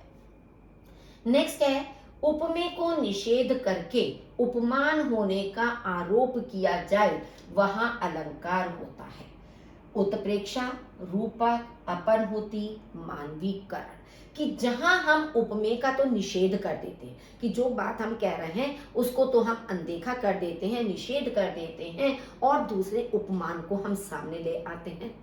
नेक्स्ट है उपमेय को निषेध करके उपमान होने का आरोप किया जाए वहां अलंकार होता है। उत्प्रेक्षा, रूपक, अपनहुति, मानवीकरण, कि जहां हम उपमेय का तो निषेध कर देते हैं कि जो बात हम कह रहे हैं उसको तो हम अनदेखा कर देते हैं, निषेध कर देते हैं और दूसरे उपमान को हम सामने ले आते हैं।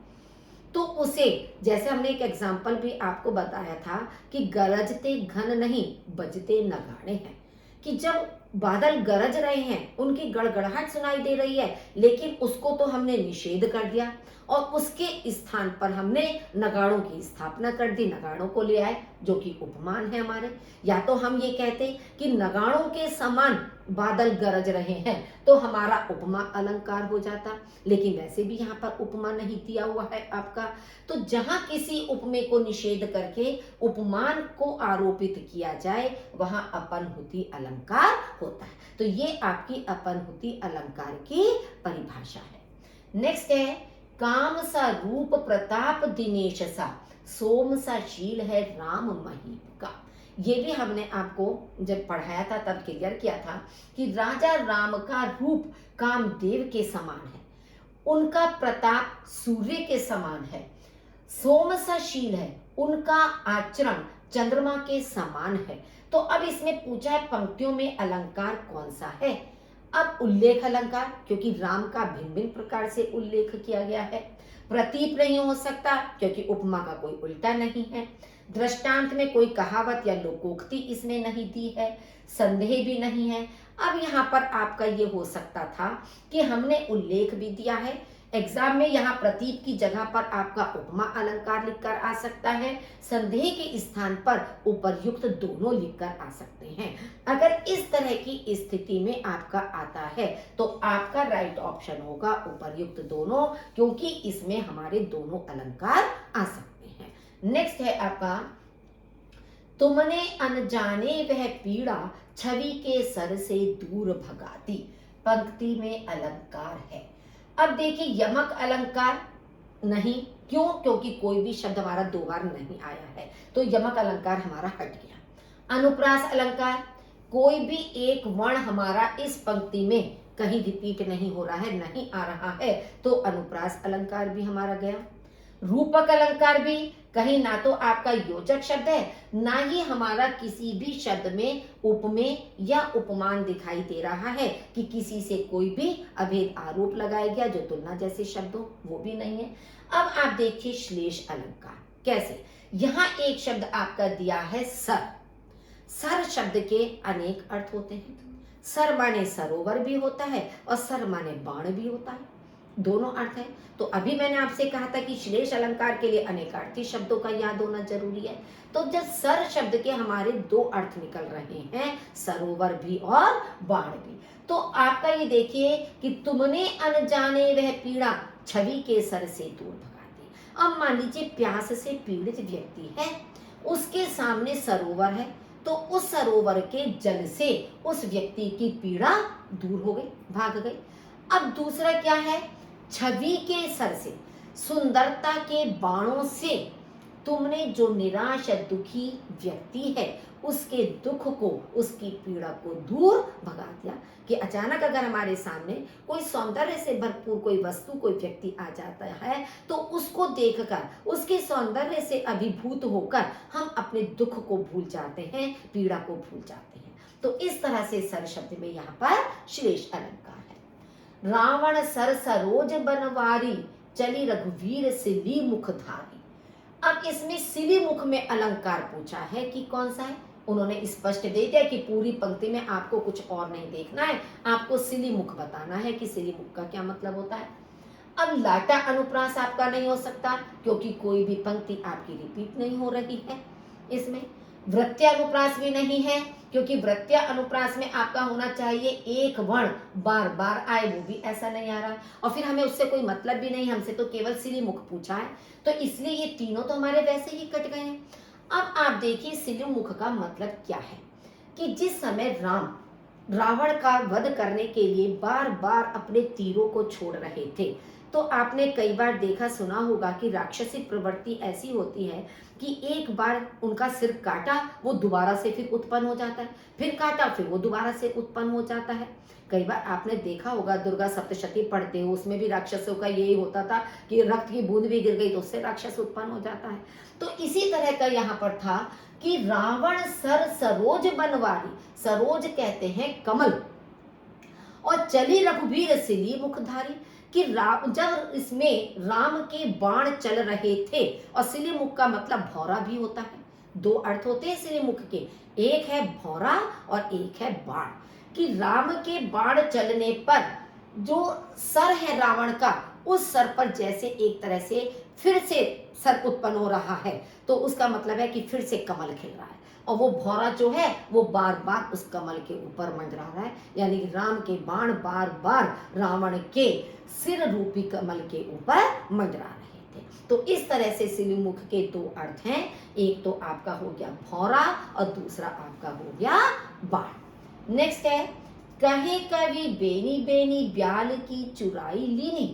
तो उसे, जैसे हमने एक एग्जाम्पल भी आपको बताया था कि गरजते घन नहीं बजते नगाड़े हैं, कि जब बादल गरज रहे हैं उनकी गड़गड़ाहट सुनाई दे रही है, लेकिन उसको तो हमने निषेध कर दिया और उसके स्थान पर हमने नगाड़ों की स्थापना कर दी, नगाड़ों को ले आए जो कि उपमान है हमारे। या तो हम ये कहते कि नगाड़ों के समान बादल गरज रहे हैं तो हमारा उपमा अलंकार हो जाता, लेकिन वैसे भी यहाँ पर उपमा नहीं दिया हुआ है आपका। तो जहां किसी उपमेय को निषेध करके उपमान को आरोपित किया जाए वहां अपनहुति अलंकार होता है। तो ये आपकी अपनहुति अलंकार की परिभाषा है। नेक्स्ट है काम सा रूप प्रताप दिनेश सा सोम सा शील है राम महीप का। ये भी हमने आपको जब पढ़ाया था तब क्लियर किया था कि राजा राम का रूप कामदेव के समान है, उनका प्रताप सूर्य के समान है, सोम सा शील है, उनका आचरण चंद्रमा के समान है। तो अब इसमें पूछा है पंक्तियों में अलंकार कौन सा है। अब उल्लेख अलंकार, क्योंकि राम का भिन्न भिन्न प्रकार से उल्लेख किया गया है। प्रतीप नहीं हो सकता क्योंकि उपमा का कोई उल्टा नहीं है। दृष्टांत में कोई कहावत या लोकोक्ति इसमें नहीं दी है। संदेह भी नहीं है। अब यहाँ पर आपका ये हो सकता था कि हमने उल्लेख भी दिया है, एग्जाम में यहाँ प्रतीक की जगह पर आपका उपमा अलंकार लिखकर आ सकता है, संदेह के स्थान पर उपर्युक्त दोनों लिखकर आ सकते हैं। अगर इस तरह की स्थिति में आपका आता है तो आपका राइट ऑप्शन होगा उपर्युक्त दोनों, क्योंकि इसमें हमारे दोनों अलंकार आ सकते हैं। नेक्स्ट है आपका तुमने अनजाने वह पीड़ा छवि के सर से दूर भगाती। पंक्ति में अलंकार है। अब देखिए यमक अलंकार नहीं, क्यों? क्योंकि कोई भी शब्द हमारा दो बार नहीं आया है तो यमक अलंकार हमारा हट गया। अनुप्रास अलंकार, कोई भी एक वर्ण हमारा इस पंक्ति में कहीं रिपीट नहीं हो रहा है, नहीं आ रहा है, तो अनुप्रास अलंकार भी हमारा गया। रूपक अलंकार भी कहीं ना तो आपका योजक शब्द है, ना ही हमारा किसी भी शब्द में उपमेय या उपमान दिखाई दे रहा है कि किसी से कोई भी अभेद आरोप लगाया गया जो तुलना जैसे शब्द हो, वो भी नहीं है। अब आप देखिए श्लेष अलंकार कैसे? यहाँ एक शब्द आपका दिया है सर। सर शब्द के अनेक अर्थ होते हैं। सर माने सरोवर भी होता है और सर माने बाण भी होता है, दोनों अर्थ है। तो अभी मैंने आपसे कहा था कि श्लेष अलंकार के लिए अनेकार्थी शब्दों का याद होना जरूरी है। तो जब सर शब्द के हमारे दो अर्थ निकल रहे हैं, सरोवर भी और बाण भी, तो आपका ये देखिए कि तुमने अनजाने वह पीड़ा छवि के सर से दूर भगा दी। अब मान लीजिए प्यास से पीड़ित व्यक्ति है, उसके सामने सरोवर है, तो उस सरोवर के जल से उस व्यक्ति की पीड़ा दूर हो गई, भाग गई। अब दूसरा क्या है? छवि के सर से, सुंदरता के बाणों से तुमने जो निराश दुखी व्यक्ति है उसके दुख को, उसकी पीड़ा को दूर भगा दिया। कि अचानक अगर हमारे सामने कोई सौंदर्य से भरपूर कोई वस्तु, कोई व्यक्ति आ जाता है, तो उसको देखकर, उसके सौंदर्य से अभिभूत होकर हम अपने दुख को भूल जाते हैं, पीड़ा को भूल जाते हैं। तो इस तरह से सर शब्द में यहाँ पर श्लेष अलंकार है। रावण सर सरोज बनवारी, चली रघुवीर सिली मुखधारी। अब इसमें सिली मुख में अलंकार पूछा है कि कौन सा है। उन्होंने स्पष्ट दे दिया कि पूरी पंक्ति में आपको कुछ और नहीं देखना है, आपको सिली मुख बताना है कि सिली मुख का क्या मतलब होता है। अब लाटा अनुप्रास आपका नहीं हो सकता क्योंकि कोई भी पंक्ति आपकी रिपीट नहीं हो रही है। इसमें वृत्य अनुप्रास भी नहीं है क्योंकि वृत्य अनुप्रास में आपका होना चाहिए एक वर्ण बार बार आए, वो भी ऐसा नहीं आ रहा है। और फिर हमें उससे कोई मतलब भी नहीं, हमसे तो केवल सिली मुख पूछा है, तो इसलिए ये तीनों तो हमारे वैसे ही कट गए हैं। अब आप देखिए सिली मुख का मतलब क्या है कि जिस समय राम रावण का वध करने के लिए बार बार अपने तीरों को छोड़ रहे थे, तो आपने कई बार देखा सुना होगा कि राक्षसी प्रवृत्ति ऐसी होती है कि एक बार उनका सिर काटा, वो दोबारा से फिर उत्पन्न हो जाता है, फिर काटा, फिर वो दोबारा से उत्पन्न हो जाता है। कई बार आपने देखा होगा दुर्गा सप्तशती पढ़ते हो, उसमें भी राक्षसों का यही होता था कि रक्त की बूंद भी गिर गई तो उससे राक्षस उत्पन्न हो जाता है। तो इसी तरह का यहाँ पर था कि रावण सर सरोज बनवारी, सरोज कहते हैं कमल, और चली रघुवीर सिली मुखधारी, कि जब इसमें राम के बाण चल रहे थे, और सिली मुख का मतलब भौरा भी होता है, दो अर्थ होते हैं सिली मुख के, एक है भौरा और एक है बाण। कि राम के बाण चलने पर जो सर है रावण का, उस सर पर जैसे एक तरह से फिर से सर उत्पन्न हो रहा है, तो उसका मतलब है कि फिर से कमल खिल रहा है, और वो भौरा जो है वो बार बार उस कमल के ऊपर मंडरा रहा है, यानी कि राम के बाण बार बार रावण के सिर रूपी कमल के ऊपर मंडरा रहे थे। तो इस तरह से सिलीमुख के दो अर्थ हैं, एक तो आपका हो गया भौरा और दूसरा आपका हो गया बाण। नेक्स्ट है, कहे कवि बेनी बेनी ब्याल की चुराई लीनी।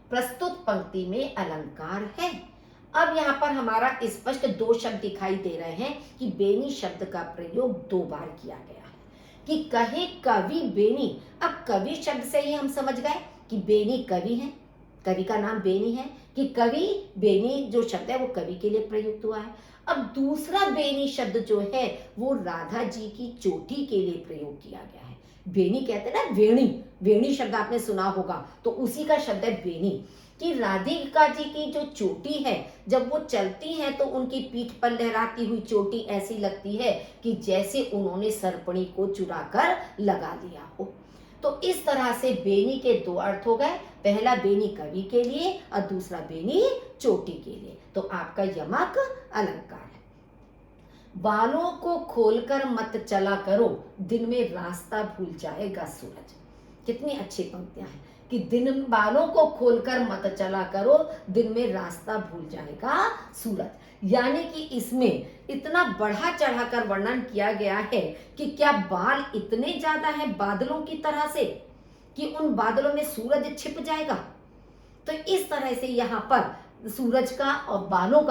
प्रस्तुत पंक्ति में अलंकार है। अब यहाँ पर हमारा स्पष्ट दो शब्द दिखाई दे रहे हैं कि बेनी शब्द का प्रयोग दो बार किया गया है कि कहे कवि बेनी। अब कवि शब्द से ही हम समझ गए कि बेनी कवि है, कवि का नाम बेनी है, कि कवि बेनी जो शब्द है वो कवि के लिए प्रयुक्त हुआ है। अब दूसरा बेनी शब्द जो है वो राधा जी की चोटी के लिए प्रयोग किया गया है। बेनी कहते हैं ना वेणी, वेणी शब्द आपने सुना होगा, तो उसी का शब्द है बेनी, कि राधिका जी की जो चोटी है जब वो चलती हैं तो उनकी पीठ पर लहराती हुई चोटी ऐसी लगती है कि जैसे उन्होंने सरपणी को चुराकर लगा लिया हो। तो इस तरह से बेनी के दो अर्थ हो गए, पहला बेनी कवि के लिए और दूसरा बेनी चोटी के लिए। तो आपका यमक अलंकार है। बालों को खोलकर मत चला करो, दिन में रास्ता भूल जाएगा सूरज। कितनी अच्छी पंक्तियां हैं कि दिन बालों को खोलकर मत चला करो, दिन में रास्ता भूल जाएगा सूरज। यानी कि इसमें इतना बढ़ा चढ़ाकर वर्णन किया गया है कि क्या बाल इतने ज्यादा हैं बादलों की तरह से कि उन बादलों में सूरज छिप जाएगा। तो इस तरह से यहाँ पर सूरज का और बालों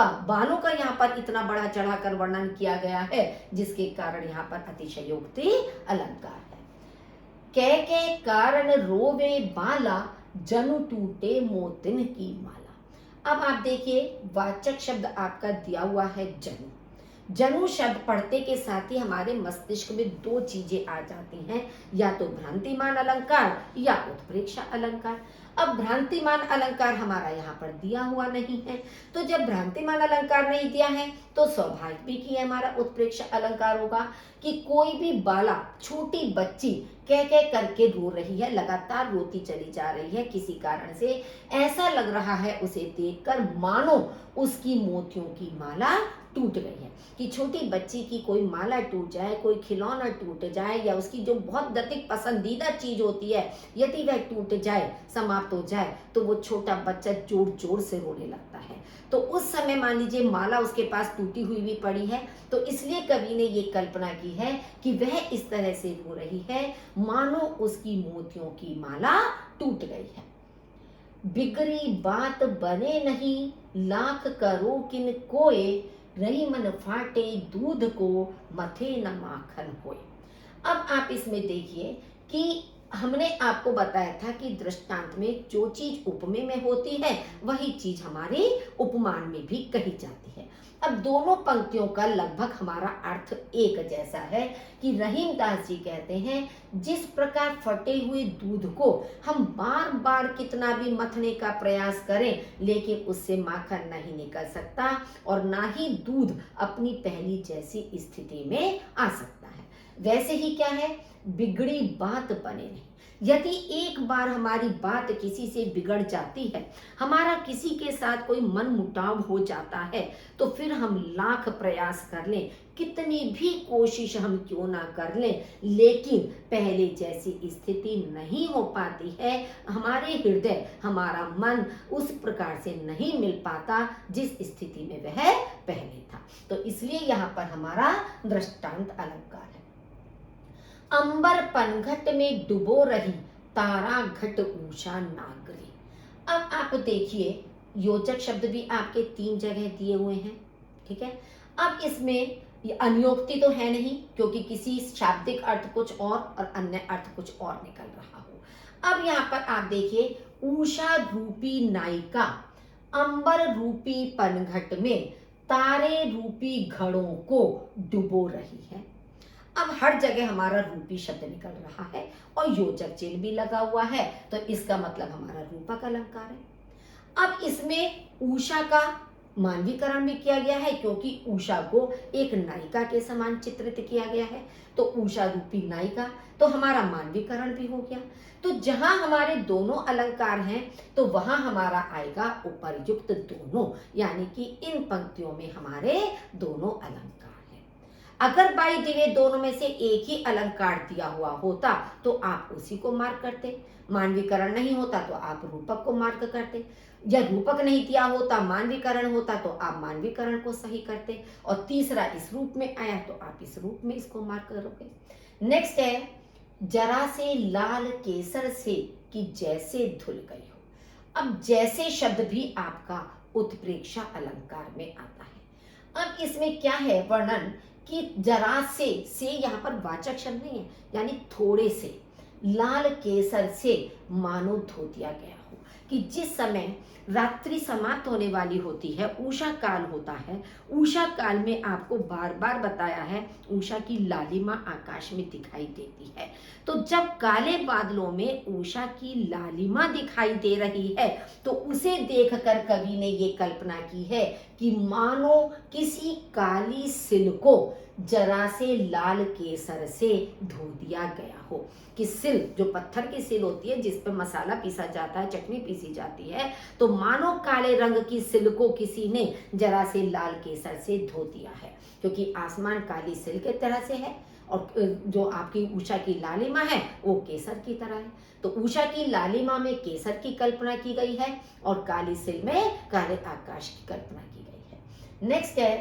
का यहाँ पर इतना बढ़ा चढ़ाकर वर्णन किया गया है, जिसके कारण यहाँ पर अतिशयोक्ति अलंकार है। के कारण रोवे बाला, जनु टूटे मोतिन की माला। अब आप देखिए वाचक शब्द आपका दिया हुआ है जनु। जनु शब्द पढ़ते के साथ ही हमारे मस्तिष्क में दो चीजें आ जाती हैं, या तो भ्रांतिमान अलंकार या उत्प्रेक्षा अलंकार। अब भ्रांतिमान अलंकार हमारा यहाँ पर दिया हुआ नहीं है, तो जब भ्रांतिमान अलंकार नहीं दिया है तो स्वाभाविक भी कि हमारा उत्प्रेक्षा अलंकार होगा कि कोई भी बाला, छोटी बच्ची कह कह करके रो रही है, लगातार रोती चली जा रही है किसी कारण से, ऐसा लग रहा है उसे देखकर मानो उसकी मोतियों की माला टूट गई है। कि छोटी बच्ची की कोई माला टूट जाए, कोई खिलौना टूट जाए, या उसकी जो बहुत अधिक पसंदीदा चीज होती है यदि वह टूट जाए, समाप्त हो जाए, तो वो छोटा बच्चा जोर जोर से रोने लगता है। तो उस समय मान लीजिए माला उसके पास टूटी हुई भी पड़ी है, तो इसलिए कवि ने ये कल्पना की है कि वह इस तरह से रो रही है मानो उसकी मोतियों की माला टूट गई है। बिगड़ी बात बने नहीं, लाख करो किन कोय, रही मन फाटे दूध को, मथे न माखन होए। अब आप इसमें देखिए कि हमने आपको बताया था कि दृष्टांत में जो चीज उपमेय में होती है वही चीज हमारी उपमान में भी कही जाती है। अब दोनों पंक्तियों का लगभग हमारा अर्थ एक जैसा है कि रहीम दास जी कहते हैं, जिस प्रकार फटे हुए दूध को हम बार बार कितना भी मथने का प्रयास करें लेकिन उससे माखन नहीं निकल सकता, और ना ही दूध अपनी पहली जैसी स्थिति में आ सकता है, वैसे ही क्या है, बिगड़ी बात बने नहीं। यदि एक बार हमारी बात किसी से बिगड़ जाती है, हमारा किसी के साथ कोई मन मुटाव हो जाता है, तो फिर हम लाख प्रयास कर लें, कितनी भी कोशिश हम क्यों ना कर लें, लेकिन पहले जैसी स्थिति नहीं हो पाती है। हमारे हृदय, हमारा मन उस प्रकार से नहीं मिल पाता जिस स्थिति में वह पहले था। तो इसलिए यहाँ पर हमारा दृष्टांत अलंकार है। अंबर पनघट में डुबो रही, तारा घट ऊषा नागरी। अब आप देखिए, योजक शब्द भी आपके 3 जगह दिए हुए हैं, ठीक है। अब इसमें अनियोक्ति तो है नहीं, क्योंकि किसी शाब्दिक अर्थ कुछ और अन्य अर्थ कुछ और निकल रहा हो। अब यहाँ पर आप देखिए, ऊषा रूपी नायिका अंबर रूपी पनघट में तारे रूपी घड़ों को डुबो रही है। अब हर जगह हमारा रूपी शब्द निकल रहा है और योजक चिन्ह भी लगा हुआ है, तो इसका मतलब हमारा रूपक अलंकार है। अब इसमें ऊषा का मानवीकरण भी किया गया है, क्योंकि ऊषा को एक नायिका के समान चित्रित किया गया है, तो ऊषा रूपी नायिका, तो हमारा मानवीकरण भी हो गया। तो जहां हमारे दोनों अलंकार हैं तो वहां हमारा आएगा उपर्युक्त दोनों, यानी कि इन पंक्तियों में हमारे दोनों अलंकार। अगर बाई दिवे दोनों में से एक ही अलंकार दिया हुआ होता तो आप उसी को मार्क करते, मानवीकरण नहीं होता तो आप रूपक को मार्क करते, या रूपक नहीं दिया होता, मानवीकरण होता तो आप मानवीकरण को सही करते, और तीसरा इस रूप में आया तो आप इस रूप में इसको मार्क करोगे। नेक्स्ट है, जरा से लाल केसर से कि जैसे धुल गई हो। अब जैसे शब्द भी आपका उत्प्रेक्षा अलंकार में आता है। अब इसमें क्या है वर्णन कि जरा से यहाँ पर वाचक शब्द नहीं है, यानी थोड़े से, लाल केसर से मानो धो दिया गया हो, कि जिस समय रात्रि समाप्त होने वाली होती है, उषा काल होता है, उषा काल में आपको बार बार बताया है उषा की लालिमा आकाश में दिखाई देती है। तो जब काले बादलों में उषा की लालिमा दिखाई दे रही है तो उसे देखकर कवि ने ये कल्पना की है कि मानो किसी काली सिल को जरा से लाल केसर से धो दिया गया हो। कि सिल, जो पत्थर की सिल होती है जिस पर मसाला पीसा जाता है, चटनी पीसी जाती है, तो मानो काले रंग की सिल को किसी ने जरा से लाल केसर से धो दिया है, क्योंकि आसमान काली सिल के तरह से है और जो आपकी उषा की लालिमा है वो केसर की तरह है। तो उषा की लालिमा में केसर की कल्पना की गई है और काली सिल में काले आकाश की कल्पना की गई है। नेक्स्ट है,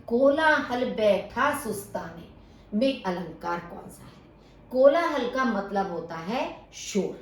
कोलाहल बैठा सुस्ताने में अलंकार कौन सा है? कोलाहल का मतलब होता है शोर,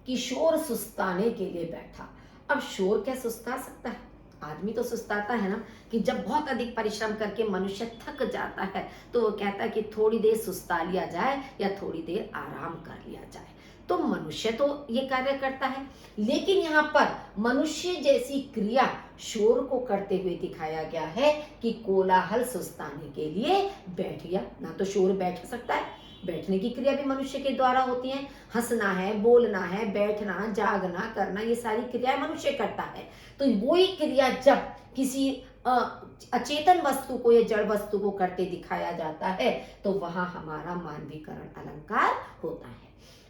कि शोर सुस्ताने के लिए बैठा। अब शोर क्या सुस्ता सकता है? आदमी तो सुस्ताता है ना, कि जब बहुत अधिक परिश्रम करके मनुष्य थक जाता है तो वो कहता है कि थोड़ी देर सुस्ता लिया जाए या थोड़ी देर आराम कर लिया जाए। तो मनुष्य तो ये कार्य करता है, लेकिन यहाँ पर मनुष्य जैसी क्रिया शोर को करते हुए दिखाया गया है कि कोलाहल सुस्ताने के लिए बैठ गया। ना तो शोर बैठ सकता है, बैठने की क्रिया भी मनुष्य के द्वारा होती है। हंसना है, बोलना है, बैठना, जागना, करना, ये सारी क्रियाएं मनुष्य करता है। तो वही क्रिया जब किसी अचेतन वस्तु को या जड़ वस्तु को करते दिखाया जाता है तो वहां हमारा मानवीकरण अलंकार होता है।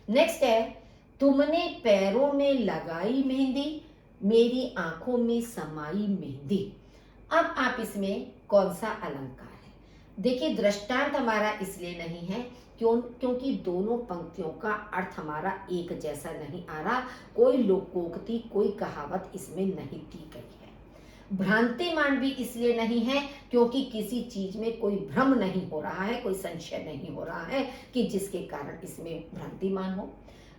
नेक्स्ट है, तुमने पैरों में लगाई मेहंदी, मेरी आंखों में समाई मेहंदी। अब आप इसमें कौन सा अलंकार है? देखिए, दृष्टांत हमारा इसलिए नहीं है क्योंकि दोनों पंक्तियों का अर्थ हमारा एक जैसा नहीं आ रहा। कोई लोकोक्ति, कोई कहावत इसमें नहीं दी गई है। भ्रांतिमान भी इसलिए नहीं है क्योंकि किसी चीज में कोई भ्रम नहीं हो रहा है, कोई संशय नहीं हो रहा है कि जिसके कारण इसमें भ्रांतिमान हो।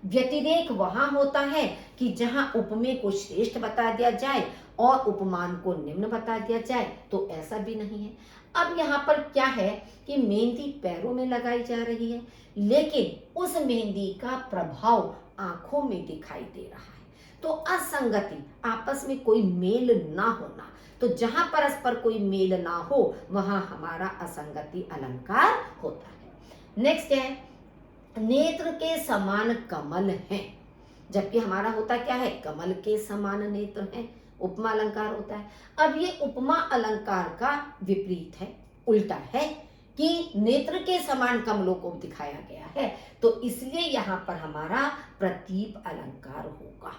व्यतिरेक वहां होता है कि जहां उपमेय को श्रेष्ठ बता दिया जाए और उपमान को निम्न बता दिया जाए, तो ऐसा भी नहीं है। अब यहाँ पर क्या है कि मेहंदी पैरों में लगाई जा रही है, लेकिन उस मेहंदी का प्रभाव आंखों में दिखाई दे रहा है। तो असंगति, आपस में कोई मेल ना होना। तो जहां परस्पर कोई मेल ना हो वहां हमारा असंगति अलंकार होता है। नेक्स्ट है, नेत्र के समान कमल है, जबकि हमारा होता क्या है, कमल के समान नेत्र है, उपमा अलंकार होता है। अब ये उपमा अलंकार का विपरीत है, उल्टा है कि नेत्र के समान कमलों को दिखाया गया है, तो इसलिए यहाँ पर हमारा प्रतीप अलंकार होगा।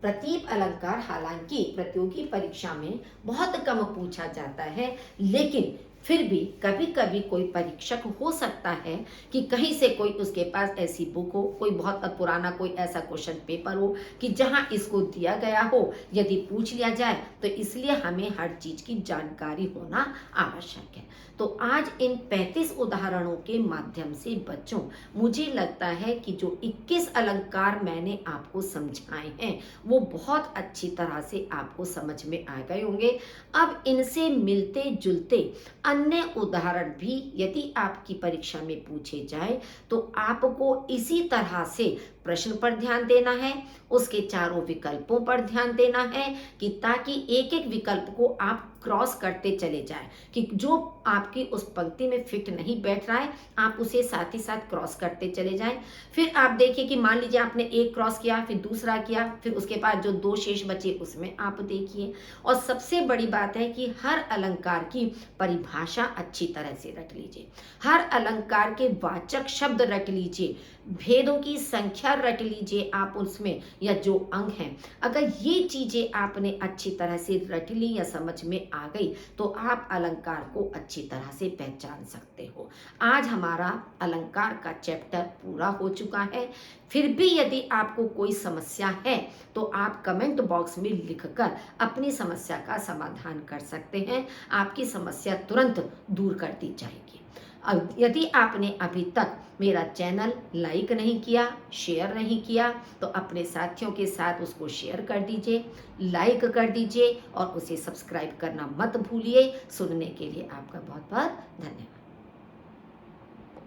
प्रतीप अलंकार हालांकि प्रतियोगी परीक्षा में बहुत कम पूछा जाता है, लेकिन फिर भी कभी कभी कोई परीक्षक हो सकता है कि कहीं से कोई उसके पास ऐसी बुक हो, कोई बहुत पुराना कोई ऐसा क्वेश्चन पेपर हो कि जहां इसको दिया गया हो, यदि पूछ लिया जाए तो इसलिए हमें हर चीज की जानकारी होना आवश्यक है। तो आज इन 35 उदाहरणों के माध्यम से बच्चों, मुझे लगता है कि जो 21 अलंकार मैंने आपको समझाए हैं वो बहुत अच्छी तरह से आपको समझ में आ गए होंगे। अब इनसे मिलते जुलते अन्य उदाहरण भी यदि आपकी परीक्षा में पूछे जाए तो आपको इसी तरह से प्रश्न पर ध्यान देना है, उसके चारों विकल्पों पर ध्यान देना है कि ताकि एक एक विकल्प को आप क्रॉस करते चले जाएं कि जो आपकी उस पंक्ति में फिट नहीं बैठ रहा है आप उसे साथ ही साथ क्रॉस करते चले जाएं। फिर आप देखिए कि मान लीजिए आपने एक क्रॉस किया, फिर दूसरा किया, फिर उसके बाद जो 2 शेष बचे उसमें आप देखिए। और सबसे बड़ी बात है कि हर अलंकार की परिभाषा अच्छी तरह से रख लीजिए, हर अलंकार के वाचक शब्द रख लीजिए, भेदों की संख्या रख लीजिए आप उसमें, या जो अंग हैं। अगर ये चीजें आपने अच्छी तरह से रट ली या समझ में आ गई तो आप अलंकार को अच्छी तरह से पहचान सकते हो। आज हमारा अलंकार का चैप्टर पूरा हो चुका है। फिर भी यदि आपको कोई समस्या है तो आप कमेंट बॉक्स में लिखकर अपनी समस्या का समाधान कर सकते हैं, आपकी समस्या तुरंत दूर कर दी जाएगी। अब यदि आपने अभी तक मेरा चैनल लाइक नहीं किया, शेयर नहीं किया, तो अपने साथियों के साथ उसको शेयर कर दीजिए, लाइक कर दीजिए और उसे सब्सक्राइब करना मत भूलिए। सुनने के लिए आपका बहुत बहुत धन्यवाद।